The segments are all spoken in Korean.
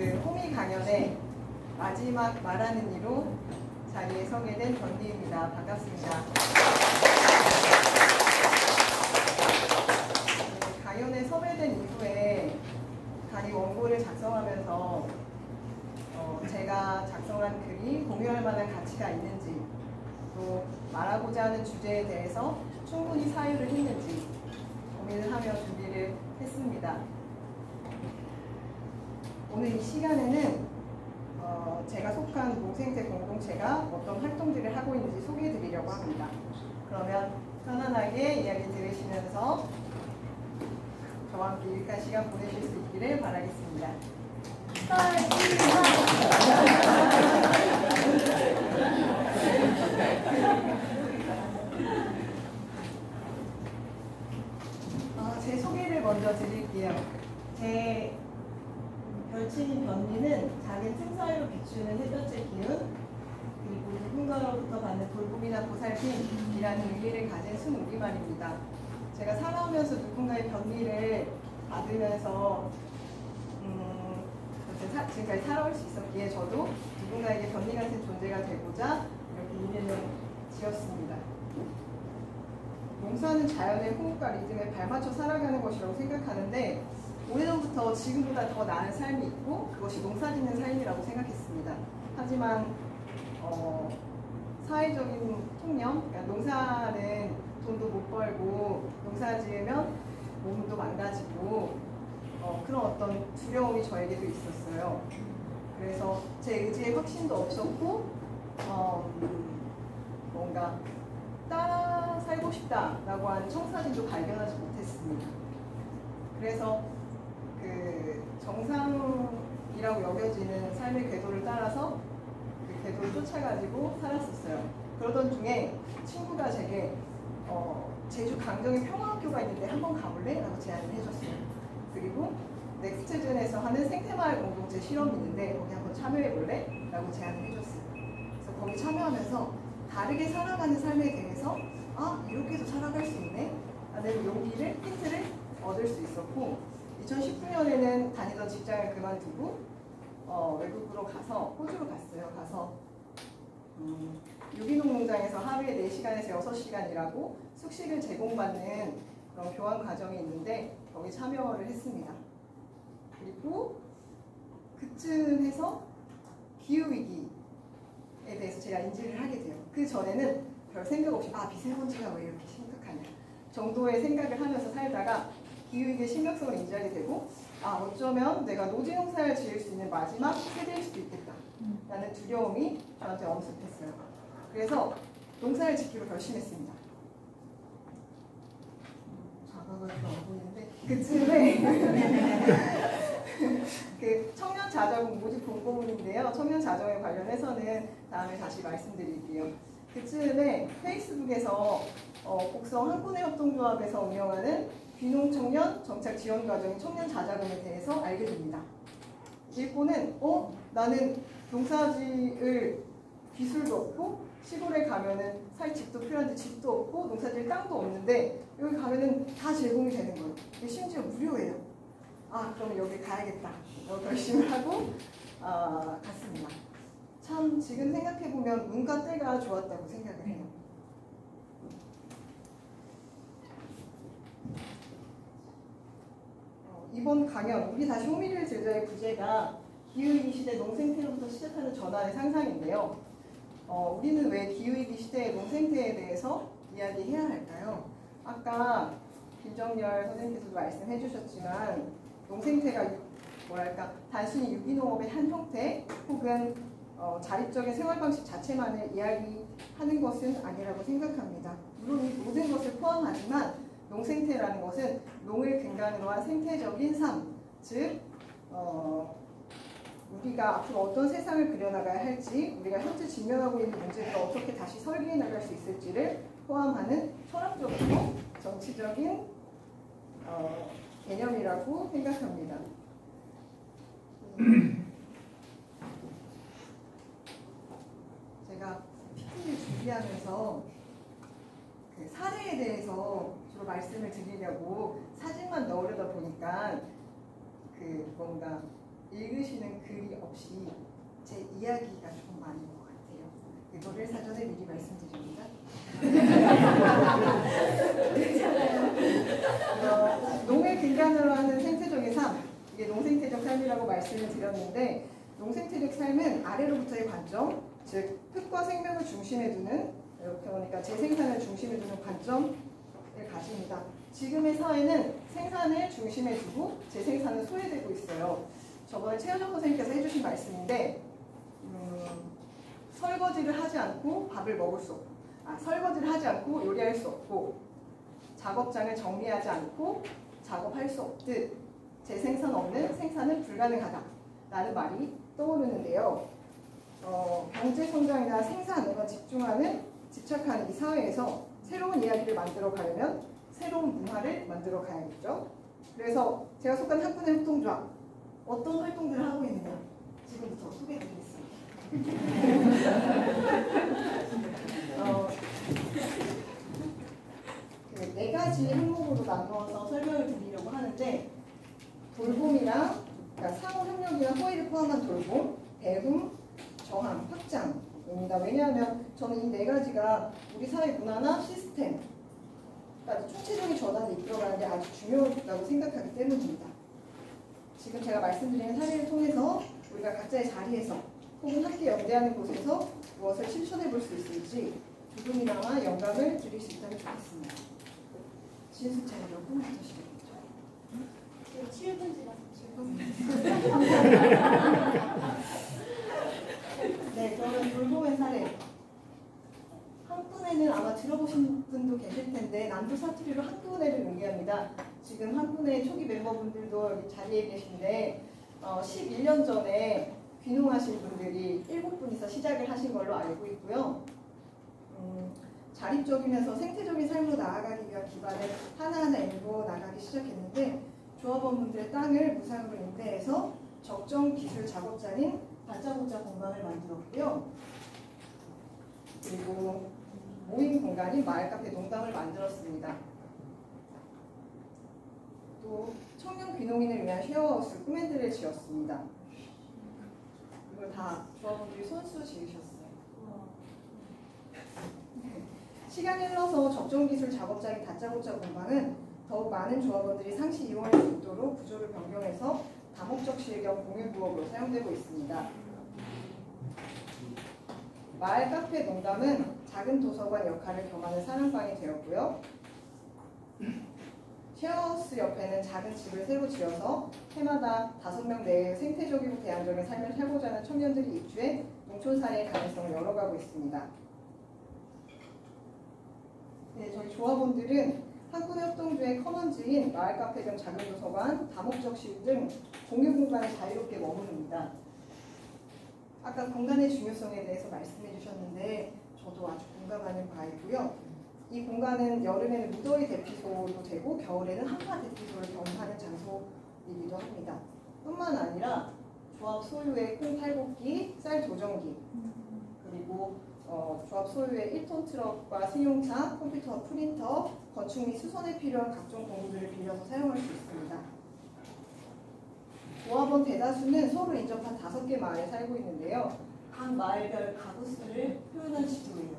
그 호미 강연의 마지막 말하는 이로 자리에 서게 된 변리입니다. 반갑습니다. 강연에 섭외된 이후에 강의 원고를 작성하면서 제가 작성한 글이 공유할 만한 가치가 있는지, 또 말하고자 하는 주제에 대해서 충분히 사유를 했는지 고민을 하며 준비를 했습니다. 오늘 이 시간에는 제가 속한 농생태 공동체가 어떤 활동들을 하고 있는지 소개해 드리려고 합니다. 그러면 편안하게 이야기 들으시면서 저와 함께 유익한 시간 보내실 수 있기를 바라겠습니다. 제 소개를 먼저 드릴게요. 제 별칭인 변리는 작은 틈 사이로 비추는 햇볕의 기운, 그리고 누군가로부터 받는 돌봄이나 보살핌이라는 의미를 가진 순우리말입니다. 제가 살아오면서 누군가의 변리를 받으면서 지금까지 살아올 수 있었기에 저도 누군가에게 변리 같은 존재가 되고자 이렇게 이름을 지었습니다. 농사는 자연의 호흡과 리듬에 발맞춰 살아가는 것이라고 생각하는데, 오래전부터 지금보다 더 나은 삶이 있고 그것이 농사짓는 삶이라고 생각했습니다. 하지만 사회적인 통념, 그러니까 농사는 돈도 못 벌고 농사 지으면 몸도 망가지고 그런 어떤 두려움이 저에게도 있었어요. 그래서 제 의지에 확신도 없었고 뭔가 따라 살고 싶다라고 하는 청사진도 발견하지 못했습니다. 그래서 그 정상이라고 여겨지는 삶의 궤도를 따라서 그 궤도를 쫓아가지고 살았었어요. 그러던 중에 친구가 제게 제주 강정에 평화학교가 있는데 한번 가볼래? 라고 제안을 해줬어요. 그리고 넥스트젠에서 하는 생태마을 공동체 실험이 있는데 거기 한번 참여해볼래? 라고 제안을 해줬어요. 그래서 거기 참여하면서 다르게 살아가는 삶에 대해서 이렇게도 살아갈 수 있네? 라는 용기를, 힌트를 얻을 수 있었고, 2019년에는 다니던 직장을 그만두고 외국으로 가서 호주로 갔어요. 가서 유기농 농장에서 하루에 4시간에서 6시간 일하고 숙식을 제공받는 그런 교환 과정이 있는데 거기 참여를 했습니다. 그리고 그쯤 해서 기후위기에 대해서 제가 인지를 하게 돼요. 그 전에는 별 생각 없이 미세먼지가 왜 이렇게 심각하냐 정도의 생각을 하면서 살다가 기후위기의 심각성을 인지하게 되고, 어쩌면 내가 노지농사를 지을 수 있는 마지막 세대일 수도 있겠다 라는 두려움이 저한테 엄습했어요. 그래서 농사를 짓기로 결심했습니다. 작아가지고 안 보이는데 그쯤에 그 청년 자정 모집 공고문인데요. 청년 자정에 관련해서는 다음에 다시 말씀드릴게요. 그쯤에 페이스북에서 곡성 한국내협동조합에서 운영하는 귀농청년 정착 지원 과정인 청년 자자금에 대해서 알게 됩니다. 읽고는 나는 농사지을 기술도 없고 시골에 가면은 살 집도 필요한데 집도 없고 농사지을 땅도 없는데 여기 가면은 다 제공이 되는 거예요. 심지어 무료예요. 그러면 여기 가야겠다. 결심을 하고 갔습니다. 참 지금 생각해보면 운과 때가 좋았다고 생각을 해요. 이번 강연 우리 다시 호미를 들자의 부제가 기후위기 시대 농생태로부터 시작하는 전환의 상상인데요. 우리는 왜 기후위기 시대의 농생태에 대해서 이야기해야 할까요? 아까 김정열 선생님께서도 말씀해 주셨지만 농생태가 단순히 유기농업의 한 형태 혹은 자립적인 생활 방식 자체만을 이야기하는 것은 아니라고 생각합니다. 물론 이 모든 것을 포함하지만 농생태라는 것은 농을 근간으로 한 생태적인 삶, 즉 우리가 앞으로 어떤 세상을 그려나가야 할지, 우리가 현재 직면하고 있는 문제를 어떻게 다시 설계해 나갈 수 있을지를 포함하는 철학적이고 정치적인 개념이라고 생각합니다. 제가 PPT를 준비하면서 그 사례에 대해서 주로 말씀을 드리려고 사진만 넣으려다 보니까 뭔가 읽으시는 글이 없이 제 이야기가 조금 많은 것 같아요. 이거를 사전에 미리 말씀드립니다. 농을 근간으로 하는 생태적인 삶, 이게 농생태적 삶이라고 말씀을 드렸는데, 농생태적 삶은 아래로부터의 관점, 즉 흙과 생명을 중심에 두는, 이렇게 보니까 재생산을 중심에 두는 관점을 가집니다. 지금의 사회는 생산을 중심에 두고 재생산은 소외되고 있어요. 저번에 최현정 선생님께서 해주신 말씀인데, 설거지를 하지 않고 밥을 먹을 수 없고, 설거지를 하지 않고 요리할 수 없고, 작업장을 정리하지 않고 작업할 수 없듯 재생산 없는 생산은 불가능하다라는 말이 떠오르는데요. 경제성장이나 생산에 집착하는 이 사회에서 새로운 이야기를 만들어 가려면 새로운 문화를 만들어 가야겠죠. 그래서 제가 속한 학군의 협동조합, 어떤 활동들을 하고 있느냐 지금부터 소개해드리겠습니다. 네 가지 항목으로 나누어서 설명을 드리려고 하는데, 돌봄이랑, 그러니까 상호협력이나 호의를 포함한 돌봄, 배움, 저항, 확장입니다. 왜냐하면 저는 이 네 가지가 우리 사회 문화나 시스템, 그러니까 총체적인 전환을 이끌어가는 데 아주 중요하다고 생각하기 때문입니다. 지금 제가 말씀드리는 사례를 통해서 우리가 각자의 자리에서 혹은 함께 연대하는 곳에서 무엇을 실천해 볼 수 있을지 조금이나마 영감을 드릴 수 있다면 좋겠습니다. 진수차를 몇 분 해주시겠죠? 7분 지났어요. 7분? 네, 그러면 돌봄의 사례. 한 분에는 아마 들어보신 분도 계실 텐데, 남부 사투리로 한 분에를 의미합니다. 지금 한 분의 초기 멤버분들도 여기 자리에 계신데, 11년 전에 귀농하신 분들이 7분이서 시작을 하신 걸로 알고 있고요. 자립적이면서 생태적인 삶으로 나아가기 위한 기반을 하나하나 일궈 나가기 시작했는데, 조합원분들의 땅을 무상으로 임대해서 적정 기술 작업장인 다짜고짜 공간을 만들었고요. 그리고 모임 공간인 마을카페 농담을 만들었습니다. 또 청년 귀농인을 위한 쉐어하우스 꿈앤드를 지었습니다. 이걸 다 조합원들이 손수 지으셨어요. 시간이 흘러서 적정기술 작업장인 다짜고짜 공방은 더욱 많은 조합원들이 상시 이용할 수 있도록 구조를 변경해서 다목적 실경 공유 부업으로 사용되고 있습니다. 마을 카페 농담은 작은 도서관 역할을 겸하는 사랑방이 되었고요. 쉐어하우스 옆에는 작은 집을 새로 지어서 해마다 5명 내외의 생태적이고 대안적인 삶을 살고자 하는 청년들이 입주해 농촌 사회의 가능성을 열어가고 있습니다. 네, 저희 조합원들은 한군협동조의 커먼즈인 마을카페 등 작은 도서관, 다목적실 등 공유 공간에 자유롭게 머무릅니다. 아까 공간의 중요성에 대해서 말씀해 주셨는데 저도 아주 공감하는 바이고요. 이 공간은 여름에는 무더위 대피소도 되고 겨울에는 한파 대피소를 경험하는 장소이기도 합니다. 뿐만 아니라 조합 소유의 콩 탈곡기, 쌀 도정기, 그리고 조합 소유의 1톤 트럭과 승용차, 컴퓨터, 프린터, 건축 및 수선에 필요한 각종 공구들을 빌려서 사용할 수 있습니다. 조합원 대다수는 서로 인접한 5개 마을에 살고 있는데요. 각 마을별 가구 수를 표현한 지도예요.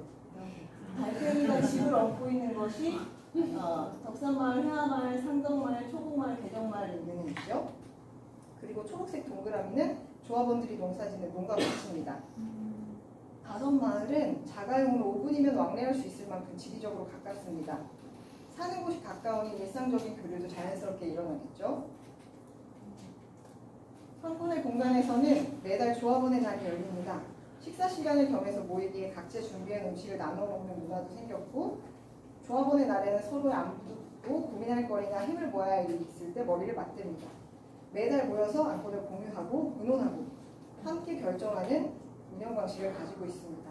달팽이가 집을 얹고 있는 것이 덕산마을, 회화마을, 상덕마을, 초곡마을, 대정마을 등등이 있죠. 그리고 초록색 동그라미는 조합원들이 농사짓는 농가 밭입니다. 5마을은 자가용으로 5분이면 왕래할 수 있을 만큼 지리적으로 가깝습니다. 사는 곳이 가까우니 일상적인 교류도 자연스럽게 일어나겠죠. 한 군의 공간에서는 매달 조합원의 날이 열립니다. 식사 시간을 겸해서 모이기에 각자 준비한 음식을 나눠 먹는 문화도 생겼고, 조합원의 날에는 서로의 안부도 고민할 거리나 힘을 모아야 할 일이 있을 때 머리를 맞댑니다. 매달 모여서 안건을 공유하고 의논하고 함께 결정하는 운영 방식을 가지고 있습니다.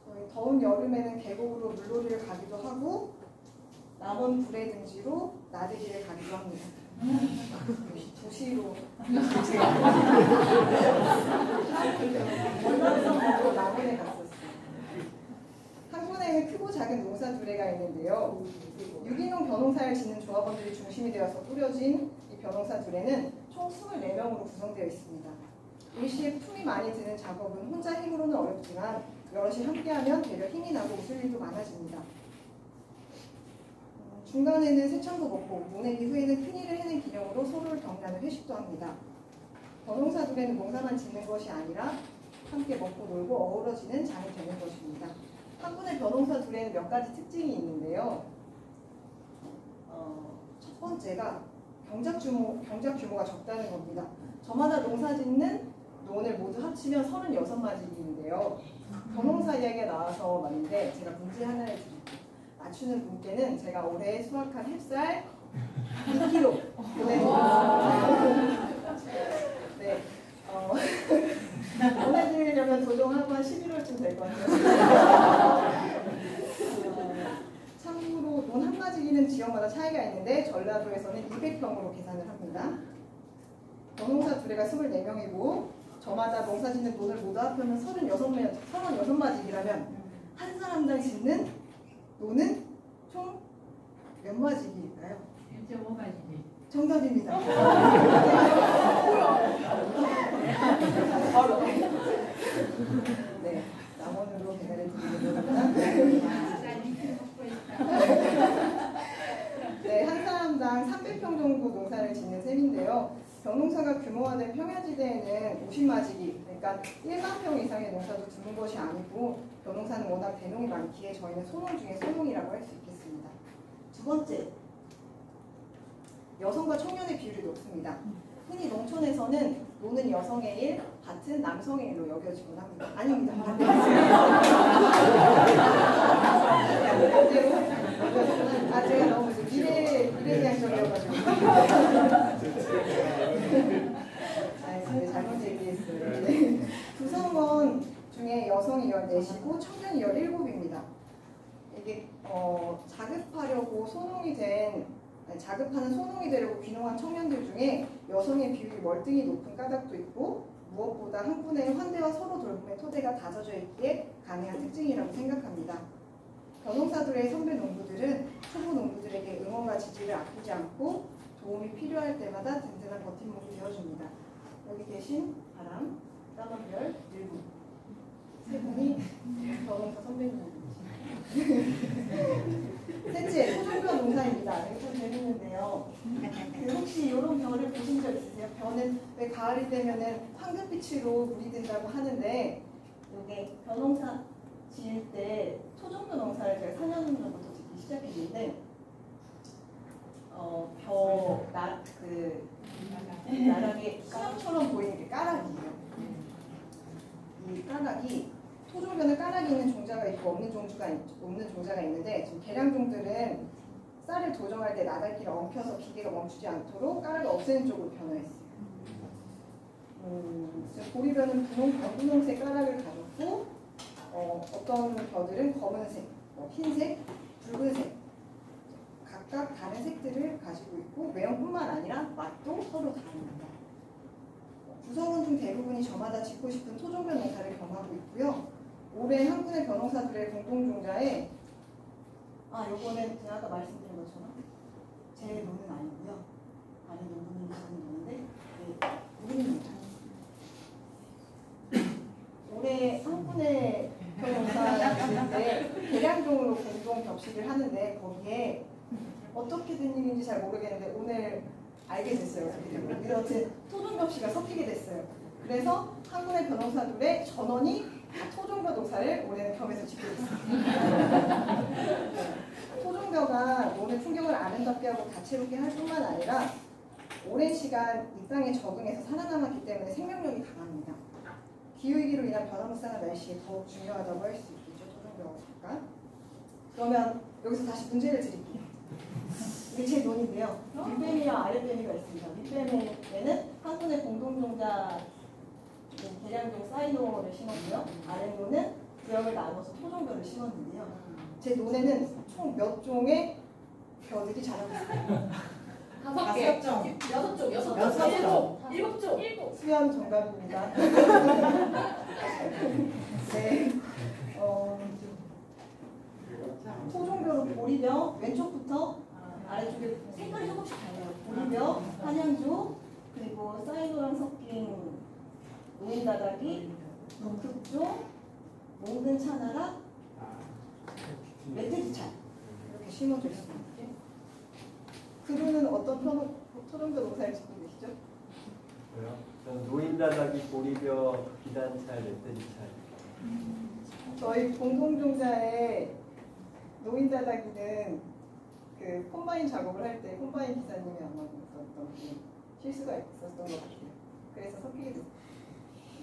저희 더운 여름에는 계곡으로 물놀이를 가기도 하고 남원 불의 등지로 나들이를 가기도 합니다. 도시로 월남성으로 남원에 갔었어요. 한 군에는 크고 작은 농사 2개가 있는데요. 유기농 벼농사를 짓는 조합원들이 중심이 되어서 꾸려진 이 벼농사 2개는 총 총 24명으로 구성되어 있습니다. 일시에 품이 많이 드는 작업은 혼자 힘으로는 어렵지만 여럿이 함께하면 되려 힘이 나고 웃을 일도 많아집니다. 중간에는 새참도 먹고 모내기 후에는 큰일을 해낸 기념으로 서로를 격려하는 회식도 합니다. 변홍사 둘에는 농사만 짓는 것이 아니라 함께 먹고 놀고 어우러지는 장이 되는 것입니다. 한 분의 변홍사 둘에는 몇 가지 특징이 있는데요. 첫 번째가 경작 규모가 적다는 겁니다. 저마다 농사 짓는 논을 모두 합치면 36마지기인데요. 변홍사 이야기가 나와서 말인데 제가 문제 하나를 드릴게요. 맞추는 분께는 제가 올해 수확한 햅쌀 2kg 보내드리겠습니다. 네, 보내드리려면 도정하고 한 11월쯤 될 것 같아요. 참고로 논 한 마지기는 지역마다 차이가 있는데 전라도에서는 200평으로 계산을 합니다. 변홍사 둘레가 24명이고 저마다 농사 짓는 논을 모두 합하면 36마지기라면 한 사람당 짓는 논은 총 몇 마지기일까요? 1.5마지기. 정답입니다. 네, 남원으로 배달해 드리겠습니다. 네, 한 사람당 300평 정도 농사를 짓는 셈인데요. 변농사가 규모화된 평야지대에는 50마지기, 그러니까 1만 평 이상의 농사도 두는 것이 아니고 변농사는 워낙 대농이 많기에 저희는 소농 중에 소농이라고 할 수 있겠습니다. 두 번째, 여성과 청년의 비율이 높습니다. 흔히 농촌에서는 노는 여성의 일, 밭은 남성의 일로 여겨지곤 합니다. 아닙니다. 제가 너무 미래지향적이어가지고 잘못 얘기했어요. 네. 구성원 중에 여성이 14시고 청년이 17입니다. 이게 자급하려고 자급하는 소농이 되려고 귀농한 청년들 중에 여성의 비율이 월등히 높은 까닭도 있고 무엇보다 한 분의 환대와 서로 돌봄의 토대가 다져져 있기에 강해한 특징이라고 생각합니다. 변홍사들의 선배 농부들은 초보 농부들에게 응원과 지지를 아끼지 않고 도움이 필요할 때마다 든든한 버팀목이 되어줍니다. 여기 계신 바람, 따만별, 일부 세 분이 변홍사 선배님입니다. 셋째, 토종벼 농사입니다. 이거 참 재밌는데요. 혹시 이런 벼를 보신 적 있으세요? 벼는 왜 가을이 되면은 황금빛으로 물이 든다고 하는데 이게 벼농사 지을 때 토종벼 농사를 제가 4년 전부터 짓기 시작했는데 나락에 수염처럼 보이는 게 까락이에요. 이 까락이 토종벼는 까락이 있는 종자가 있고 없는 종자가 있는데 지금 계량종들은 쌀을 도정할 때 나달기를 엉켜서 기계가 멈추지 않도록 까락을 없애는 쪽으로 변화했어요. 보리벼는 분홍색 까락을 가졌고 어떤 벼들은 검은색, 흰색, 붉은색 각각 다른 색들을 가지고 있고 외형뿐만 아니라 맛도 서로 다릅니다. 구성원 중 대부분이 저마다 짓고 싶은 토종벼 농사를 겸하고 있고요. 올해 한 분의 변호사들의 공동종자에 요거는 제가 아까 말씀드린 것처럼 제 논은 아니고요. 다른 농부님이 짓는 논인데 우리입니다. 올해 한 분의 변호사를 지을 때 대량종으로 공동 격식을 하는데 거기에 어떻게 된 일인지 잘 모르겠는데 오늘 알게 됐어요. 이렇게 토종 격식가 섞이게 됐어요. 그래서 한 분의 변호사들의 전원이 토종벼 농사를 올해는 겸해서 짓고 있습니다. 토종벼가 논의 풍경을 아름답게 하고 다채롭게 할 뿐만 아니라 오랜 시간 이 땅에 적응해서 살아남았기 때문에 생명력이 강합니다. 기후위기로 인한 변화무쌍한 날씨에 더욱 중요하다고 할 수 있겠죠. 토종벼가 잠깐. 그러면 여기서 다시 문제를 드릴게요. 이게 제 논인데요. 윗뱀이와 아랫뱀이가 있습니다. 윗뱀에는 한 분의 공동종자 계량종 사이노를 심었고요. 아랫논은 구역을 나눠서 토종벼를 심었는데요. 제 논에는 총 몇 종의 벼들이 자라고 있어요? 5종, 6종, 7종. 수연 정답입니다. 네. 토종벼로 보리벼 왼쪽부터 아래쪽에 색깔이 조금씩 달라요. 보리벼, 한양조, 그리고 사이노랑 섞인 노인다닥이, 북극종, 몽근 차나라, 멧돼지차 이렇게 심어져 있습니다. 그루는 어떤 토종별 농사를 짓고 계시죠? 뭐요? 전 노인다닥이, 보리벼, 비단찰, 멧돼지찰. 저희 공동종자의 노인다닥이는 그 콤바인 작업을 할 때 콤바인 기사님이 아마 어떤 실수가 있었던 것 같아요. 그래서 섞이게 됐어요.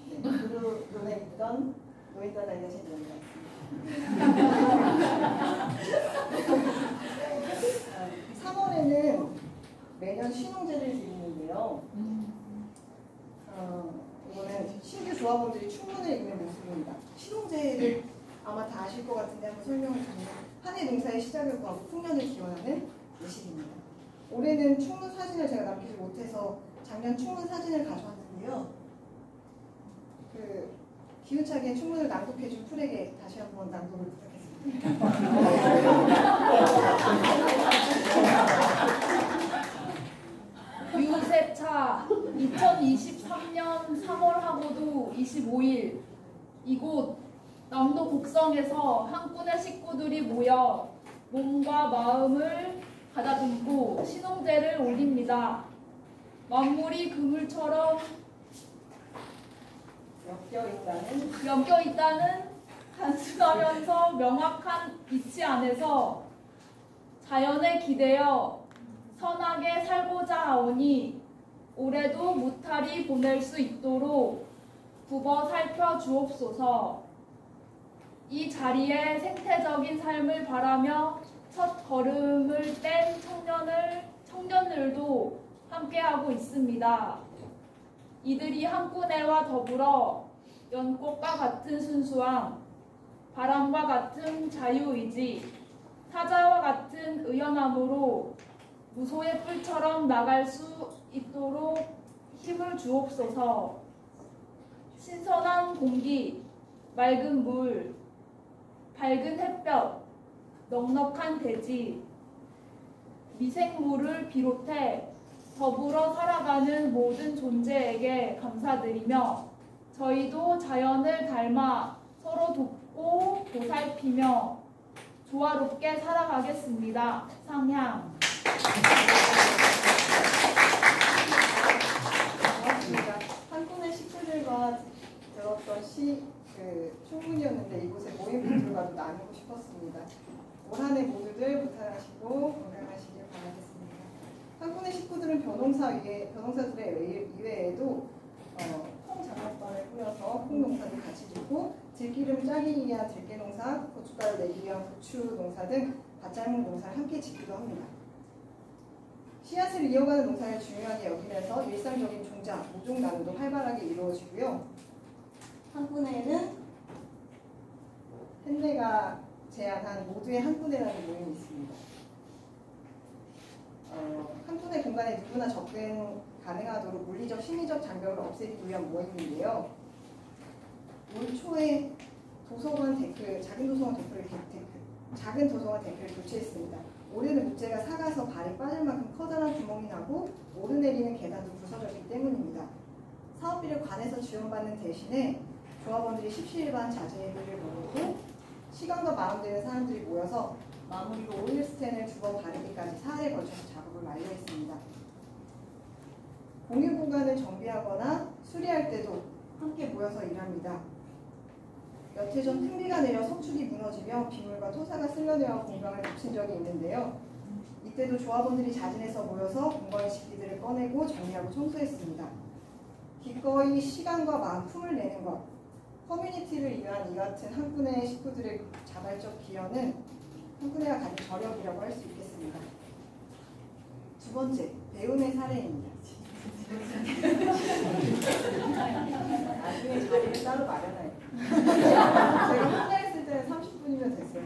네, 그루 눈에 있던 노인다닥이가 제일 많이 왔습니다. 3월에는 매년 신혼제를 드리는데요. 이거는 신규 조합원들이 충문을 읽는 모습입니다. 신혼제를 아마 다 아실 것 같은데 한번 설명을 드리면 한 해 농사의 시작을 구하고 풍년을 기원하는 예식입니다. 올해는 충문 사진을 제가 남기지 못해서 작년 충문 사진을 가져왔는데요. 그 기운차게 충문을 낭독해준 풀에게 다시 한번 낭독을 부탁했습니다. 유세차 2023년 3월하고도 25일 이곳 남도 곡성에서 한꾼의 식구들이 모여 몸과 마음을 가다듬고 신혼제를 올립니다. 만물이 그물처럼 엮여 있다는 단순하면서 명확한 이치 안에서 자연에 기대어 선하게 살고자 하오니 올해도 무탈히 보낼 수 있도록 굽어 살펴 주옵소서. 이 자리에 생태적인 삶을 바라며 첫 걸음을 뗀 청년들도 함께하고 있습니다. 이들이 한꾼애와 더불어 연꽃과 같은 순수함, 바람과 같은 자유의지, 사자와 같은 의연함으로 무소의 뿔처럼 나갈 수 있도록 힘을 주옵소서. 신선한 공기, 맑은 물, 밝은 햇볕, 넉넉한 대지, 미생물을 비롯해 더불어 살아가는 모든 존재에게 감사드리며 저희도 자연을 닮아 서로 돕고 보살피며 조화롭게 살아가겠습니다. 상향. 반갑습니다. 한꾼의 식구들과 들었던 충문이었는데 이곳에 모인 분들과도 나누고 싶었습니다. 올 한 해 모두들 무탈하시고 건강하시길 바라겠습니다. 한꾼의 식구들은 변호사들의 이외에도 콩작업반을 꾸려서 콩농사를 같이 짓고 들기름 짜기 위한 들깨농사, 고춧가루 내기 위한 고추농사 등 밭잘목 농사를 함께 짓기도 합니다. 씨앗을 이어가는 농사를 중요하게 여기면서 일상적인 종자, 모종 나눔도 활발하게 이루어지고요. 한꾼에는 헨네가 제안한 모두의 한꾼회라는 모임이 있습니다. 한꾼의 공간에 누구나 접근 가능하도록 물리적, 심리적 장벽을 없애기 위한 모임인데요. 올 초에 도서관 데크, 작은 도서관 데크를 교체했습니다. 올해는 목재가 삭아서 발이 빠질 만큼 커다란 구멍이 나고 오르내리는 계단도 부서졌기 때문입니다. 사업비를 관에서 지원받는 대신에 조합원들이 십시일반 자재비를 모으고 시간과 마음 되는 사람들이 모여서 마무리로 오일 스텐을 2번 바르기까지 4일에 걸쳐서 작업을 완료했습니다. 공유 공간을 정비하거나 수리할 때도 함께 모여서 일합니다. 몇 해 전 큰 비가 내려 석축이 무너지며 빗물과 토사가 쓸려내어 공간을 덮친 적이 있는데요. 이때도 조합원들이 자진해서 모여서 공간의 식기들을 꺼내고 정리하고 청소했습니다. 기꺼이 시간과 마음, 품을 내는 것, 커뮤니티를 위한 이 같은 한꾼의 식구들의 자발적 기여는 한꾼회가 가진 저력이라고 할 수 있겠습니다. 두 번째, 배움의 사례입니다. 나중에 자리를 따로 마련해요. 제가 혼자 있을 때는 30분이면 됐어요.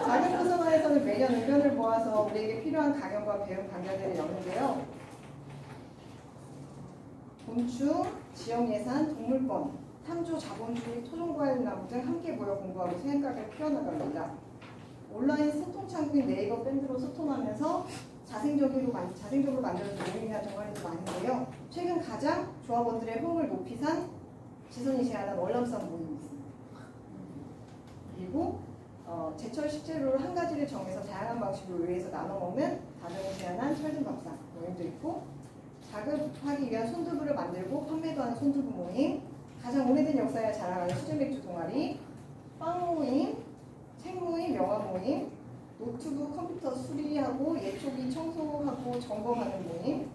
작은 도서관에서는 매년 의견을 모아서 우리에게 필요한 강연과 배움 강좌들을 여는데요. 곤충, 지역예산, 동물권, 탐조, 자본주의, 토종과일나무 등 함께 모여 공부하고 생각을 피워나갑니다. 온라인 소통 창구인 네이버 밴드로 소통하면서 자생적으로 만들어진 모임이나 동아리도 많은데요. 최근 가장 조합원들의 호응을 높이 산 지선이 제안한 월남쌈 모임이 있습니다. 그리고 제철 식재료를 한 가지를 정해서 다양한 방식으로 요리해서 나눠 먹는 다정이 제안한 철든밥상 모임도 있고, 자극하기 위한 손두부를 만들고 판매도 하는 손두부 모임, 가장 오래된 역사를 자랑하는 수제맥주 동아리, 빵 모임, 책 모임, 영화 모임, 노트북 컴퓨터 수리하고 예초기 청소하고 점검하는 모임,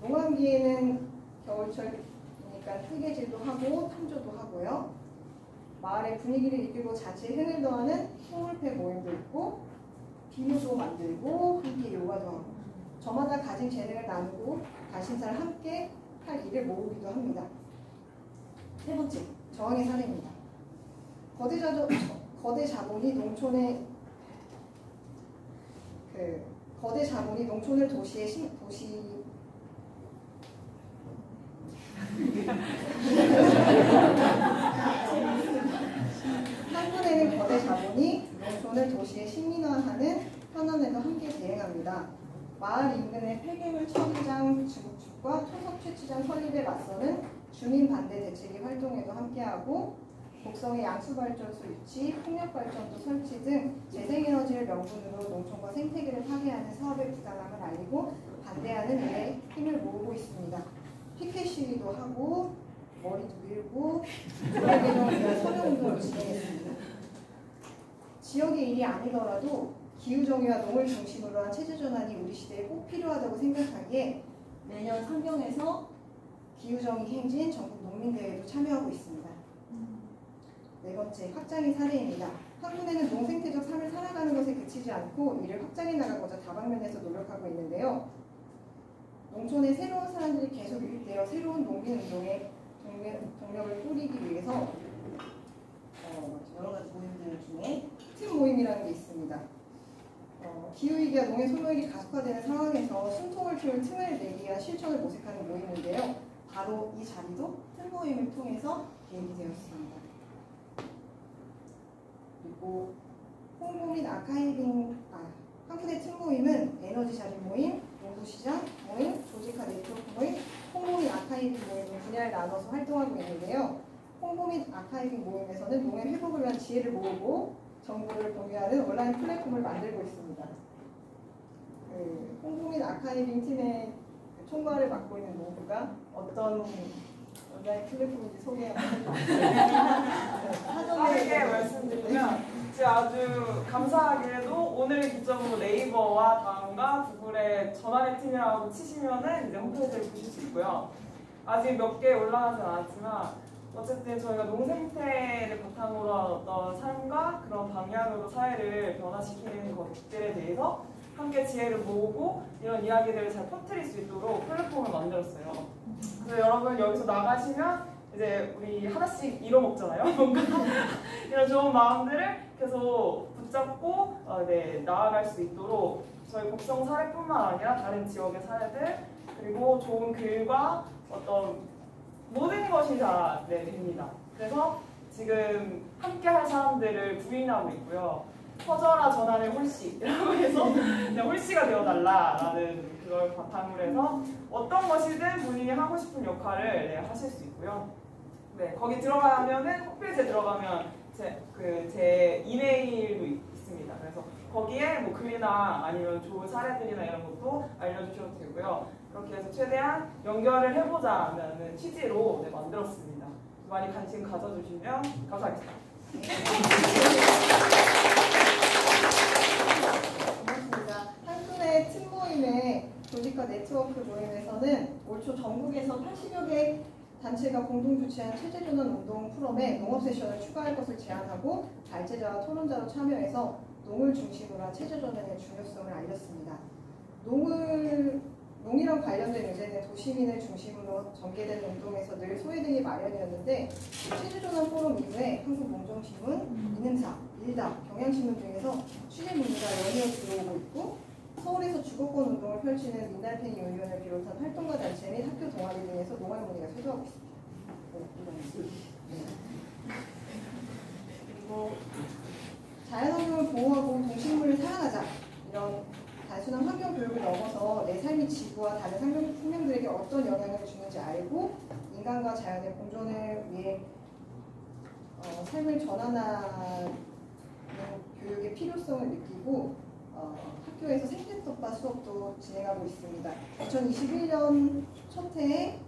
농한기에는 겨울철이니까 뜨개질도 하고 탐조도 하고요. 마을의 분위기를 이끌고 자체의 흥을 더하는 소울패 모임도 있고, 비누도 만들고 함께 요가도 하고, 저마다 가진 재능을 나누고 관심사를 함께 할 일을 모으기도 합니다. 세 번째, 저항의 사례입니다. 거대 자본이 농촌을 한군에는 거대 자본이 농촌을 도시에 식민화하는 현안에도 함께 대응합니다. 마을 인근의 폐기물 처리장 증축과 토속 채취장 설립에 맞서는 주민 반대 대책위 활동에도 함께하고, 곡성의 양수발전소 유치, 풍력발전소 설치 등 재생에너지를 명분으로 농촌과 생태계를 파괴하는 사업의 부당함을 알리고 반대하는 일에 힘을 모으고 있습니다. 피켓 시위도 하고 머리도 밀고 조례 개정을 위한 서명운동을 진행했습니다. 지역의 일이 아니더라도 기후정의와 농을 중심으로 한 체제전환이 우리 시대에 꼭 필요하다고 생각하기에 내년 상경에서 기후정의 행진 전국 농민대회도 참여하고 있습니다. 네 번째, 확장의 사례입니다. 한군에는 농생태적 삶을 살아가는 것에 그치지 않고 이를 확장해 나가고자 다방면에서 노력하고 있는데요. 농촌에 새로운 사람들이 계속 유입되어 새로운 농민운동의 동력을 꾸리기 위해서 여러 가지 모임들 중에 틈 모임이라는 게 있습니다. 기후위기와 농의 소멸이 가속화되는 상황에서 숨통을 틔울 틈을 내기 위한 실천을 모색하는 모임인데요. 바로 이 자리도 틈 모임을 통해서 계획이 되었습니다. 그리고 홍보 및 한군의 틈 모임은 에너지 자립 모임, 농부시장 모임, 조직화 네트워크 모임, 홍보 및 아카이빙 모임 분야를 나눠서 활동하고 있는데요. 홍보 및 아카이빙 모임에서는 농의 회복을 위한 지혜를 모으고 정보를 공유하는 온라인 플랫폼을 만들고 있습니다. 홍보 및 아카이빙 팀의 총괄을 맡고 있는 농부가 어떤 온라인 플랫폼인지 소개 한번 해주세요. 빠르게 말씀드리면, 제가 아주 감사하게도 오늘 기점으로 네이버와 다음과 구글에 전환의 팀이라고 치시면은 이제 홈페이지를 보실 수 있고요. 아직 몇 개 올라가진 않았지만 어쨌든 저희가 농생태를 바탕으로 한 어떤 삶과 그런 방향으로 사회를 변화시키는 것들에 대해서 함께 지혜를 모으고 이런 이야기들을 잘 퍼뜨릴 수 있도록 플랫폼을 만들었어요. 그래서 여러분 여기서 나가시면 이제 우리 하나씩 이뤄먹잖아요. 뭔가 이런 좋은 마음들을 계속 붙잡고 나아갈 수 있도록 저희 곡성 사례뿐만 아니라 다른 지역의 사례들, 그리고 좋은 글과 어떤 모든 것이 다 됩니다. 그래서 지금 함께 할 사람들을 부인하고 있고요. 퍼져라 전환의 홀씨라고 해서 그냥 홀씨가 되어달라라는 그걸 바탕으로 해서 어떤 것이든 본인이 하고 싶은 역할을 하실 수 있고요. 네, 거기 들어가면은 홈페이지에 들어가면 제 이메일도 있습니다. 그래서 거기에 뭐 글이나 아니면 좋은 사례들이나 이런 것도 알려주셔도 되고요. 그렇게 해서 최대한 연결을 해보자는 취지로 만들었습니다. 많이 관심 가져주시면 감사하겠습니다. 고맙습니다. 한군의 틈 모임의 조직과 네트워크 모임에서는 올 초 전국에서 80여 개 단체가 공동 주최한 체제전환 운동 포럼에 농업 세션을 추가할 것을 제안하고 발제자와 토론자로 참여해서 농을 중심으로 한 체제전환의 중요성을 알렸습니다. 농이랑 관련된 의제는 도시민을 중심으로 전개된 운동에서 늘 소외되기 마련이었는데, 체제전환 포럼 이후에 한국농정신문, 이능사, 일다, 경향신문 등에서 취재 문제가 연이어 들어오고 있고, 서울에서 주거권 운동을 펼치는 민달팽이 의원을 비롯한 활동가 단체 및 학교 동아리 등에서 농활 문의가 쇄도하고 있습니다. 그리고 자연환경을 보호하고 동식물을 사랑하자, 이런 단순한 환경 교육을 넘어서 내 삶이 지구와 다른 생명들에게 어떤 영향을 주는지 알고 인간과 자연의 공존을 위해 삶을 전환하는 교육의 필요성을 느끼고 학교에서 생태특파 수업도 진행하고 있습니다. 2021년 첫 해에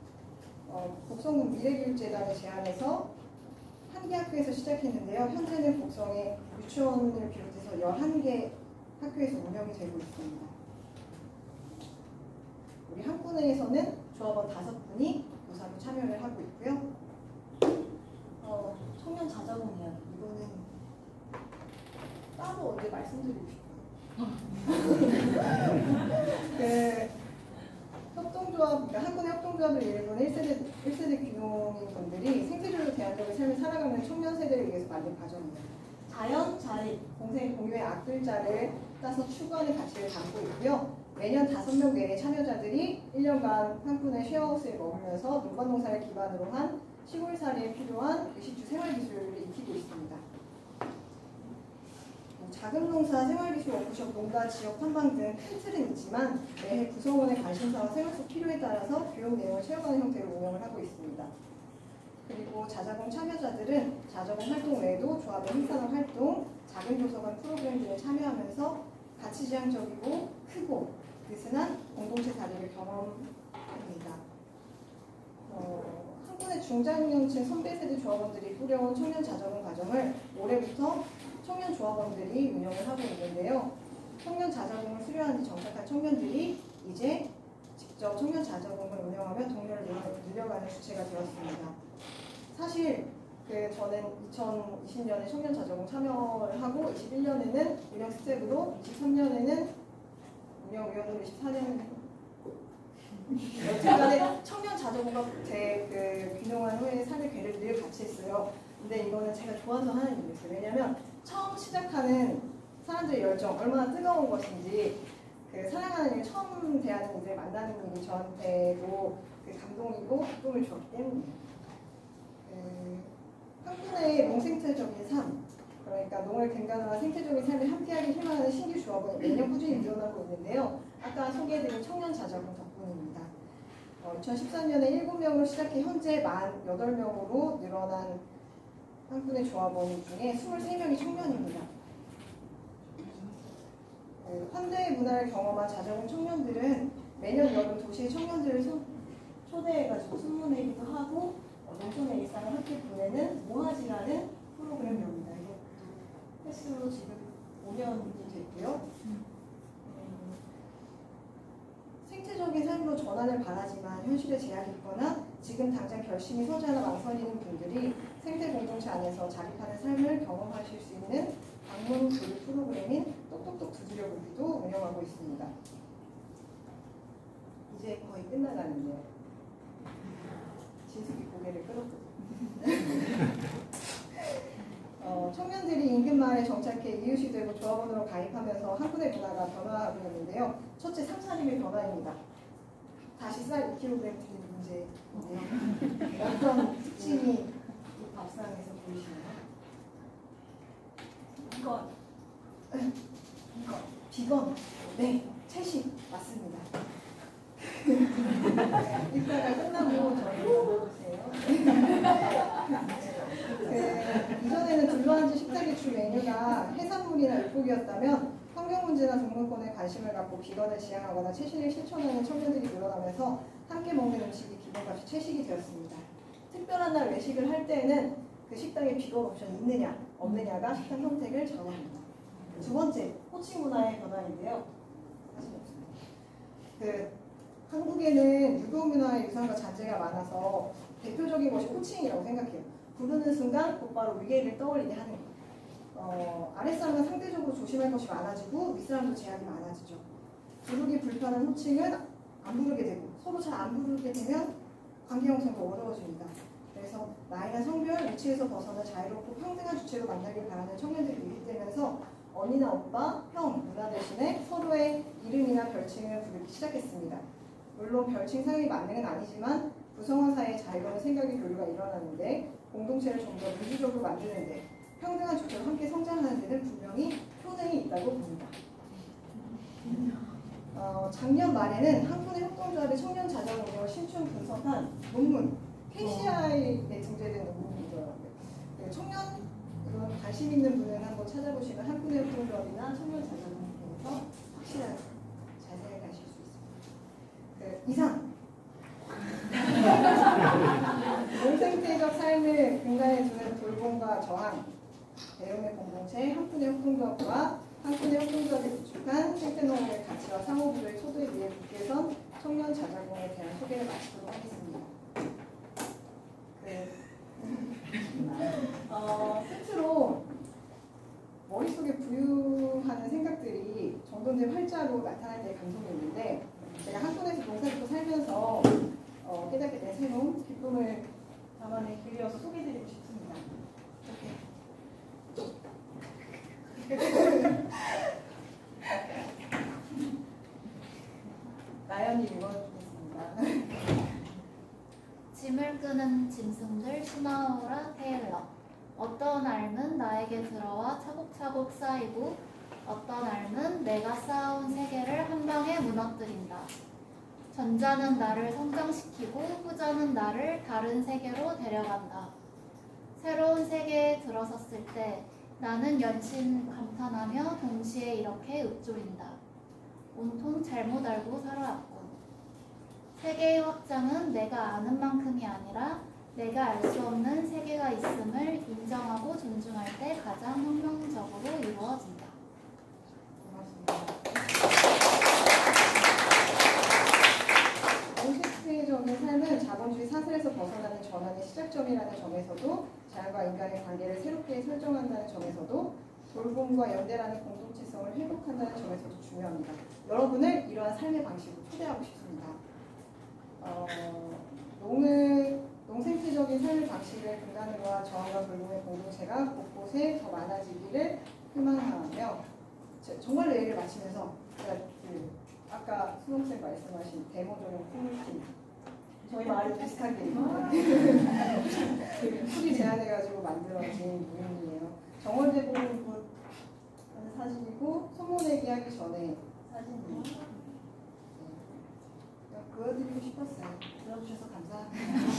곡성군 미래교육재단의 제안에서 한 개 학교에서 시작했는데요. 현재는 곡성의 유치원을 비롯해서 11개 학교에서 운영이 되고 있습니다. 우리 학군에서는 조합원 5분이 교사로 참여를 하고 있고요. 청년 자자공 이야기. 이거는 따로 언제 말씀드리고 싶어요. 협동조합, 그러니까 학군의 협동조합을 일군 1세대 귀농인 분들이 생태적으로 대안적인 삶을 살아가는 청년 세대를 위해서 만든 과정입니다. 자연, 자립. 공생 공유의 앞글자를 따서 추구하는 가치를 담고 있고요. 매년 5명 외의 참여자들이 1년간 학군의 쉐어하우스에 머물면서 농가농사를 기반으로 한 시골살이에 필요한 의식주 생활기술을 익히고 있습니다. 자금농사, 생활기술 워크숍, 농가, 지역 탐방 등 큰 틀은 있지만 매해 구성원의 관심사와 생활 속 필요에 따라서 교육 내용을 채워가는 형태로 운영을 하고 있습니다. 그리고 자자공 참여자들은 자자공 활동 외에도 조합의 행사나 활동, 작은 도서관 프로그램 등에 참여하면서 가치지향적이고 크고 느슨한 공동체 자리를 경험합니다. 학군의 중장년층 선배 세대 조합원들이 꾸려온 청년 자자공 과정을 올해부터 청년 조합원들이 운영을 하고 있는데요. 청년 자자공을 수료한 뒤 정착한 청년들이 이제 직접 청년 자자공을 운영하며 동료를 늘려가는 주체가 되었습니다. 사실 저는 2020년에 청년 자자공 참여를 하고 21년에는 운영 스텝으로 23년에는 운영위원으로 24년에는 여튼간에 청년 자자공과 제 귀농한 후에 삶의 궤를 늘 같이 했어요. 근데 이거는 제가 좋아서 하는 일이었어요. 왜냐면 처음 시작하는 사람들의 열정, 얼마나 뜨거운 것인지 사랑하는 일, 처음 대하는 이들 만나는 일이 저한테도 감동이고 기쁨을 주었기 때문이에요. 학군의 농생태적인 삶, 그러니까 농을 근간화한 생태적인 삶을 함께하기 희망하는 신규 조합은 매년 꾸준히 늘어나고 있는데요. 아까 소개해드린 청년 자자공 덕분입니다. 2013년에 7명으로 시작해 현재 48명으로 늘어난 학군의 조합원 중에 23명이 청년입니다. 현대 문화를 경험한 자자공 청년들은 매년 여름 도시의 청년들을 초대해가지고 순문회기도 하고 농촌의 일상을 함께 보내는 모하지라는 프로그램입니다. 이것도 횟수로 지금 5년이 됐고요. 생태적인 삶으로 전환을 바라지만 현실에 제약이 있거나 지금 당장 결심이 서지 않아 망설이는 분들이 생태 공동체 안에서 자립하는 삶을 경험하실 수 있는 방문 교육 프로그램인 똑똑똑 두드려보기도 운영하고 있습니다. 이제 거의 끝나가는데요. 진숙이 고개를 끌었거든요. 청년들이 인근 마을에 정착해 이웃이 되고 조합원으로 가입하면서 학군의 문화가 변화하고 있는데요. 첫째, 3차림의 변화입니다. 다시 쌀 2kg 드리는 문제인데요. 어떤 특징이 이 밥상에서 보이시나요? 비건. 네, 채식 맞습니다. 이따가 끝나고 저희 보세요. 이전에는 둘러앉은 식탁의 주 메뉴가 해산물이나 육고기였다면 환경 문제나 동물권에 관심을 갖고 비건을 지향하거나 채식을 실천하는 청년들이 늘어나면서 함께 먹는 음식이 기본값이 채식이 되었습니다. 특별한 날 외식을 할 때에는 그 식당에 비건 옵션이 있느냐 없느냐가 식당 선택을 정합니다. 두 번째, 호칭 문화의 변화인데요. 사실 없습니다. 한국에는 유교 문화의 유산과 잔재가 많아서 대표적인 것이 호칭이라고 생각해요. 부르는 순간 곧바로 위계를 떠올리게 하는 거예요. 아랫사람은 상대적으로 조심할 것이 많아지고 윗사람도 제약이 많아지죠. 부르기 불편한 호칭은 안 부르게 되고 서로 잘 안 부르게 되면 관계 형성도 어려워집니다. 그래서 나이나 성별, 위치에서 벗어나 자유롭고 평등한 주체로 만나길 바라는 청년들이 유입되면서 언니나 오빠, 형, 누나 대신에 서로의 이름이나 별칭을 부르기 시작했습니다. 물론 별칭 사용이 만능은 아니지만 구성원 사이의 자유로운 생각의 교류가 일어나는데 공동체를 좀 더 민주적으로 만드는데 평등한 주체로 함께 성장하는 데는 분명히 효능이 있다고 봅니다. 작년 말에는 한국의 협동조합의 청년 자자공을 신춘 분석한 논문 KCI에 등재된 논문이더라고요. 청년 이런 관심 있는 분은 한번 찾아보시면 한국의 협동조합이나 청년 자자공을 통해서 확실하게 자세히 가실 수 있습니다. 이상 농생태적 삶을 근간에 두는 돌봄과 저항, 대용의 공동체, 한푼의 협동조합과 한푼의 협동조합이 구축한 생태농업의 가치와 상호부조의 초도에 의해 붙게선 청년 자자공에 대한 소개를 마치도록 하겠습니다. 끝으로 머릿속에 부유하는 생각들이 정돈된 활자로 나타날 때 감동이 있는데 제가 한군에서 농사짓고 살면서 깨닫게 된 새로운 기쁨을 담아내 길이어서 소개해드리고 싶습니다. 나연이 읽어주겠습니다. 짐을 끄는 짐승들 시마우라 테일러. 어떤 알은 나에게 들어와 차곡차곡 쌓이고 어떤 알은 내가 쌓아온 세계를 한 방에 무너뜨린다. 전자는 나를 성장시키고 후자는 나를 다른 세계로 데려간다. 새로운 세계에 들어섰을 때 나는 연신 감탄하며 동시에 이렇게 읊조린다. 온통 잘못 알고 살아왔군. 세계의 확장은 내가 아는 만큼이 아니라 내가 알 수 없는 세계가 있음을 인정하고 존중할 때 가장 혁명적으로 이루어진다. 고맙습니다. 농식주의적인 삶은 자본주의 사슬에서 벗어나는 전환의 시작점이라는 점에서도 자연과 인간의 관계를 새롭게 설정한다는 점에서도 돌봄과 연대라는 공동체성을 회복한다는 점에서도 중요합니다. 여러분을 이러한 삶의 방식으로 초대하고 싶습니다. 농생태적인 삶의 방식을 근간으로 한 저항과 돌봄의 공동체가 곳곳에 더 많아지기를 희망하며 정말로 얘기를 마치면서 아까 수홍쌤 말씀하신 데모조용 풍물팀 저희 말이 비슷하게 풀이 제안해가지고 만들어진 모임이에요. 정원대보는 곳 사진이고 소모내기 하기 전에 사진이에요. 보여드리고 싶었어요. 들어주셔서 감사합니다.